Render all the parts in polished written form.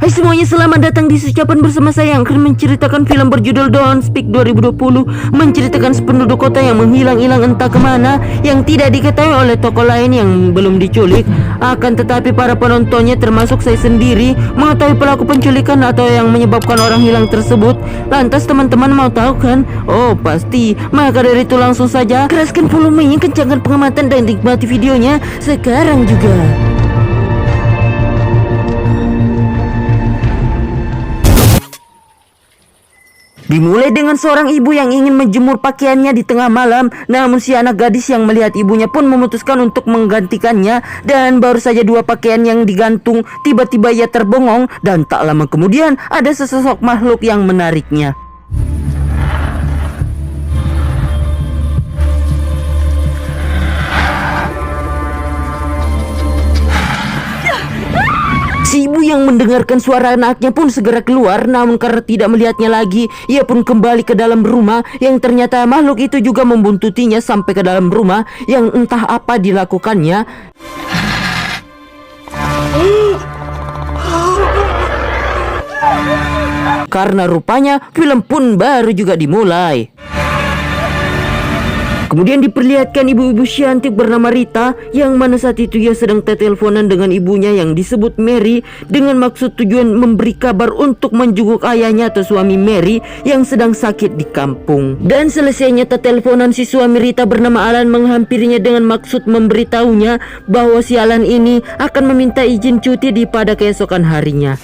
Hai semuanya, selamat datang di Secapan bersama saya yang akan menceritakan film berjudul Don't Speak 2020. Menceritakan sependuduk kota yang menghilang-hilang entah kemana, yang tidak diketahui oleh tokoh lain yang belum diculik. Akan tetapi para penontonnya termasuk saya sendiri mengetahui pelaku penculikan atau yang menyebabkan orang hilang tersebut. Lantas teman-teman mau tahu kan? Oh pasti. Maka dari itu langsung saja keraskan volumenya, kencangkan pengamatan dan nikmati videonya sekarang juga. Dimulai dengan seorang ibu yang ingin menjemur pakaiannya di tengah malam. Namun si anak gadis yang melihat ibunya pun memutuskan untuk menggantikannya. Dan baru saja dua pakaian yang digantung, tiba-tiba ia terbengong. Dan tak lama kemudian ada sesosok makhluk yang menariknya. Si ibu yang mendengarkan suara anaknya pun segera keluar, namun karena tidak melihatnya lagi, ia pun kembali ke dalam rumah. Yang ternyata makhluk itu juga membuntutinya sampai ke dalam rumah, yang entah apa dilakukannya. Karena rupanya film pun baru juga dimulai. Kemudian diperlihatkan ibu-ibu cantik bernama Rita, yang mana saat itu ia sedang teleponan dengan ibunya yang disebut Mary, dengan maksud tujuan memberi kabar untuk menjenguk ayahnya atau suami Mary yang sedang sakit di kampung. Dan selesainya teleponan, si suami Rita bernama Alan menghampirinya dengan maksud memberitahunya bahwa si Alan ini akan meminta izin cuti pada keesokan harinya.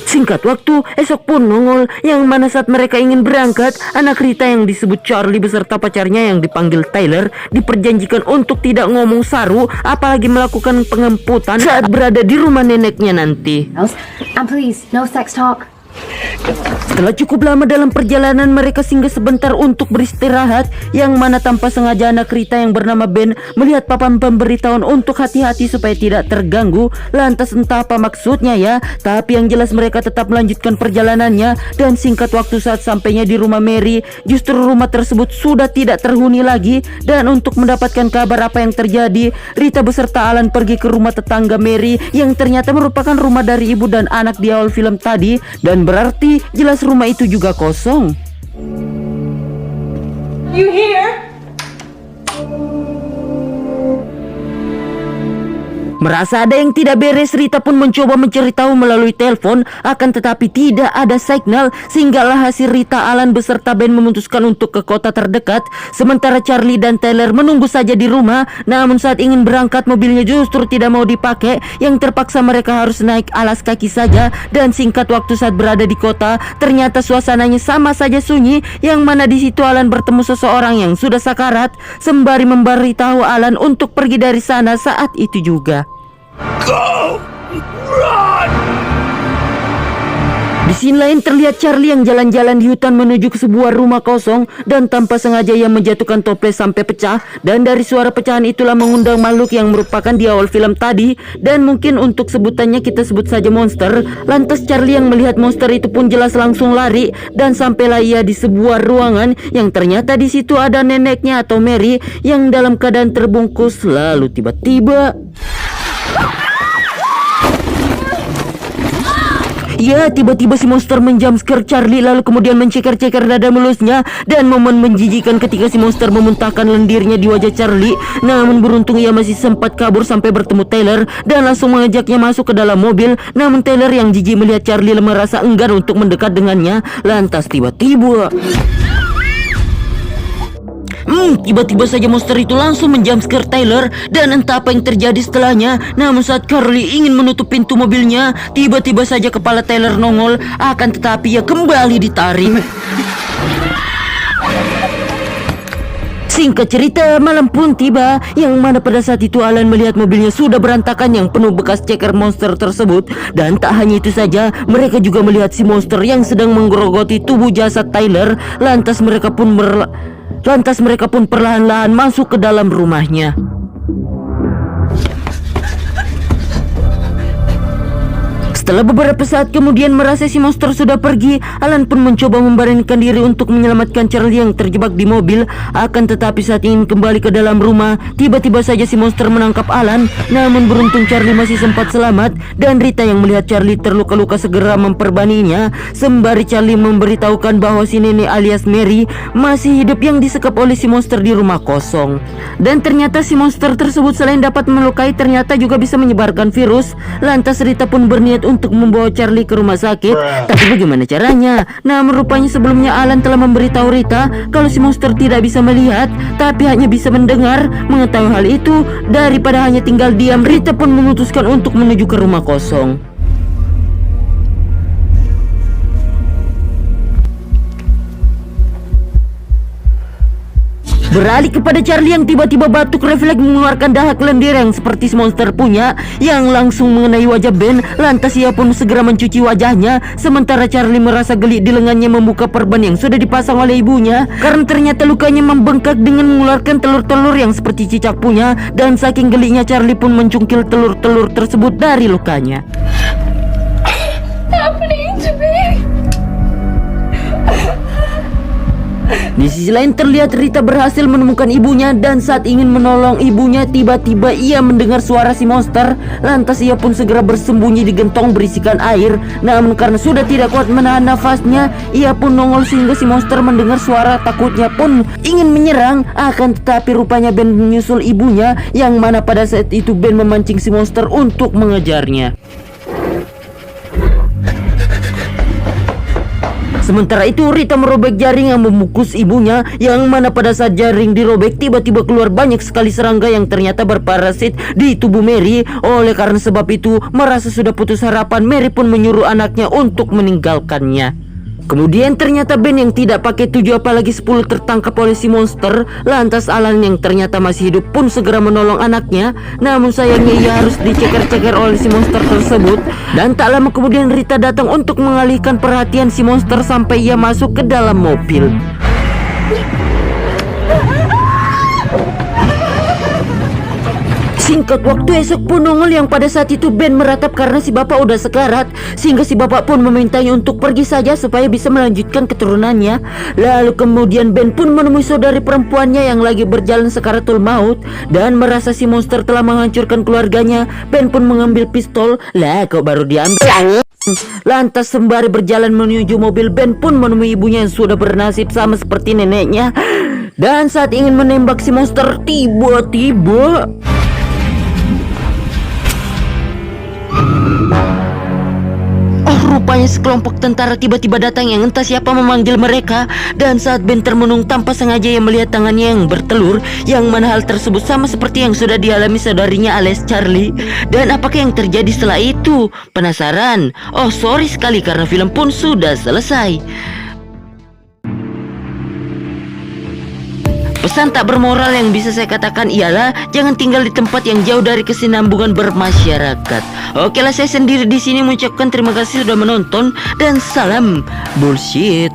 Singkat waktu, esok pun nongol, yang mana saat mereka ingin berangkat, anak Rita yang disebut Charlie beserta pacarnya yang dipanggil Tyler diperjanjikan untuk tidak ngomong saru, apalagi melakukan pengemputan saat berada di rumah neneknya nanti. And please, no sex talk. Setelah cukup lama dalam perjalanan, mereka singgah sebentar untuk beristirahat, yang mana tanpa sengaja anak Rita yang bernama Ben melihat papan pemberitahuan untuk hati-hati supaya tidak terganggu. Lantas entah apa maksudnya ya, tapi yang jelas mereka tetap melanjutkan perjalanannya. Dan singkat waktu saat sampainya di rumah Mary, justru rumah tersebut sudah tidak terhuni lagi. Dan untuk mendapatkan kabar apa yang terjadi, Rita beserta Alan pergi ke rumah tetangga Mary, yang ternyata merupakan rumah dari ibu dan anak di awal film tadi. Dan berarti jelas rumah itu juga kosong. You here? Merasa ada yang tidak beres, Rita pun mencoba mencari tahu melalui telepon, akan tetapi tidak ada signal. Sehinggalah hasil Rita, Alan beserta Ben memutuskan untuk ke kota terdekat. Sementara Charlie dan Tyler menunggu saja di rumah. Namun saat ingin berangkat, mobilnya justru tidak mau dipakai, yang terpaksa mereka harus naik alas kaki saja. Dan singkat waktu saat berada di kota, ternyata suasananya sama saja sunyi, yang mana di situ Alan bertemu seseorang yang sudah sakarat, sembari memberitahu Alan untuk pergi dari sana saat itu juga. Go! Run! Di sini lain terlihat Charlie yang jalan-jalan di hutan menuju ke sebuah rumah kosong, dan tanpa sengaja ia menjatuhkan toples sampai pecah. Dan dari suara pecahan itulah mengundang makhluk yang merupakan di awal film tadi, dan mungkin untuk sebutannya kita sebut saja monster. Lantas Charlie yang melihat monster itu pun jelas langsung lari, dan sampailah ia di sebuah ruangan, yang ternyata di situ ada neneknya atau Mary yang dalam keadaan terbungkus. Lalu tiba-tiba, ya, tiba-tiba si monster menjumpscare Charlie, lalu kemudian menceker-ceker dada mulusnya. Dan momen menjijikan ketika si monster memuntahkan lendirnya di wajah Charlie. Namun beruntung ia masih sempat kabur sampai bertemu Tyler dan langsung mengajaknya masuk ke dalam mobil. Namun Tyler yang jijik melihat Charlie merasa enggan untuk mendekat dengannya. Lantas tiba-tiba tiba-tiba saja monster itu langsung menjumpscare Tyler, dan entah apa yang terjadi setelahnya. Namun saat Carly ingin menutup pintu mobilnya, tiba-tiba saja kepala Tyler nongol, akan tetapi ia kembali ditarik. Singkat cerita, malam pun tiba, yang mana pada saat itu Alan melihat mobilnya sudah berantakan yang penuh bekas ceker monster tersebut. Dan tak hanya itu saja, mereka juga melihat si monster yang sedang menggerogoti tubuh jasad Tyler. Lantas mereka pun perlahan-lahan masuk ke dalam rumahnya. Setelah beberapa saat kemudian merasa si monster sudah pergi, Alan pun mencoba memberanikan diri untuk menyelamatkan Charlie yang terjebak di mobil. Akan tetapi saat ingin kembali ke dalam rumah, tiba-tiba saja si monster menangkap Alan. Namun beruntung Charlie masih sempat selamat, dan Rita yang melihat Charlie terluka-luka segera memperbaninya, sembari Charlie memberitahukan bahwa si nenek alias Mary masih hidup yang disekap oleh si monster di rumah kosong. Dan ternyata si monster tersebut selain dapat melukai, ternyata juga bisa menyebarkan virus. Lantas Rita pun berniat untuk membawa Charlie ke rumah sakit. Tapi bagaimana caranya? Namun rupanya sebelumnya Alan telah memberitahu Rita kalau si monster tidak bisa melihat, tapi hanya bisa mendengar. Mengetahui hal itu, daripada hanya tinggal diam, Rita pun memutuskan untuk menuju ke rumah kosong. Beralih kepada Charlie yang tiba-tiba batuk refleks mengeluarkan dahak lendir yang seperti monster punya, yang langsung mengenai wajah Ben. Lantas ia pun segera mencuci wajahnya, sementara Charlie merasa geli di lengannya membuka perban yang sudah dipasang oleh ibunya, karena ternyata lukanya membengkak dengan mengeluarkan telur-telur yang seperti cicak punya. Dan saking gelinya Charlie pun mencungkil telur-telur tersebut dari lukanya. Happening to me. Di sisi lain terlihat Rita berhasil menemukan ibunya, dan saat ingin menolong ibunya tiba-tiba ia mendengar suara si monster. Lantas ia pun segera bersembunyi di gentong berisikan air. Namun karena sudah tidak kuat menahan nafasnya, ia pun nongol sehingga si monster mendengar suara, takutnya pun ingin menyerang. Akan tetapi rupanya Ben menyusul ibunya, yang mana pada saat itu Ben memancing si monster untuk mengejarnya. Sementara itu Rita merobek jaring yang memukus ibunya, yang mana pada saat jaring dirobek tiba-tiba keluar banyak sekali serangga yang ternyata berparasit di tubuh Mary. Oleh karena sebab itu, merasa sudah putus harapan, Mary pun menyuruh anaknya untuk meninggalkannya. Kemudian ternyata Ben yang tidak pakai 7 apalagi 10 tertangkap oleh si monster. Lantas Alan yang ternyata masih hidup pun segera menolong anaknya. Namun sayangnya ia harus diceker-ceker oleh si monster tersebut. Dan tak lama kemudian Rita datang untuk mengalihkan perhatian si monster sampai ia masuk ke dalam mobil. Singkat waktu esok pun nongol, yang pada saat itu Ben meratap karena si bapak udah sekarat, sehingga si bapak pun memintanya untuk pergi saja supaya bisa melanjutkan keturunannya. Lalu kemudian Ben pun menemui saudari perempuannya yang lagi berjalan sekaratul maut, dan merasa si monster telah menghancurkan keluarganya. Ben pun mengambil pistol. Lah kok baru diambil? Lantas sembari berjalan menuju mobil, Ben pun menemui ibunya yang sudah bernasib sama seperti neneknya. Dan saat ingin menembak si monster, tiba-tiba rupanya sekelompok tentara tiba-tiba datang yang entah siapa memanggil mereka. Dan saat Ben termenung tanpa sengaja ia melihat tangannya yang bertelur, yang mana hal tersebut sama seperti yang sudah dialami saudarinya alias Charlie. Dan apakah yang terjadi setelah itu? Penasaran? Oh sorry sekali karena film pun sudah selesai. Pesan tak bermoral yang bisa saya katakan ialah jangan tinggal di tempat yang jauh dari kesinambungan bermasyarakat. Oke lah, saya sendiri di sini mengucapkan terima kasih sudah menonton dan salam bullshit.